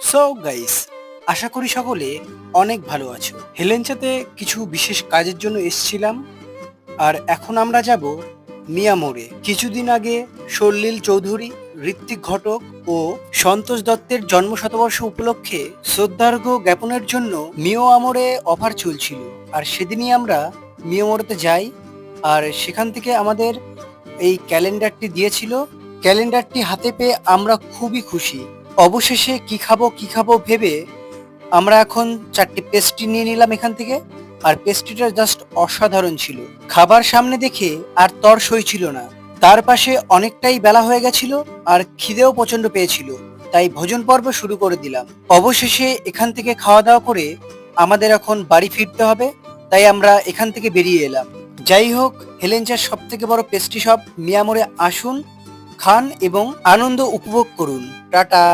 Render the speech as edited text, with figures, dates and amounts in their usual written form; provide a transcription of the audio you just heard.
So guys, আশা করি সকলে অনেক ভালো আছো। হেলেঞ্চাতে কিছু বিশেষ কাজের জন্য এসেছিলাম, আর এখন আমরা যাব মিয়ামোড়ে। কিছুদিন আগে সলিল চৌধুরী, ঋত্বিক ঘটক ও সন্তোষ দত্তের জন্ম শতবর্ষ উপলক্ষে শ্রদ্ধার্ঘ্য জ্ঞাপনের জন্য মিও আমোরে অফার চলছিল। আর সেদিনই আমরা মিয়ামোড়েতে যাই, আর সেখান থেকে আমাদের এই ক্যালেন্ডারটি দিয়েছিল। ক্যালেন্ডারটি হাতে পেয়ে আমরা খুবই খুশি। অবশেষে কি খাবো ভেবে আমরা এখন 4টি পেস্ট্রি নিয়ে নিলাম এখান থেকে। আর পেস্ট্রিটা জাস্ট অসাধারণ ছিল। খাবার সামনে দেখে আর তর সইছিল না। তার পাশে অনেকটাই বেলা হয়ে গেছিল, আর খিদেও প্রচন্ড পেয়েছিল। তাই ভোজন পর্ব শুরু করে দিলাম। অবশেষে এখান থেকে খাওয়া দাওয়া করে আমাদের এখন বাড়ি ফিরতে হবে, তাই আমরা এখান থেকে বেরিয়ে এলাম। যাই হোক, হেলেঞ্চার সব থেকে বড় পেস্ট্রি শপ মিয়ামোরে আসুন, খান এবং আনন্দ উপভোগ করুন। টাটা।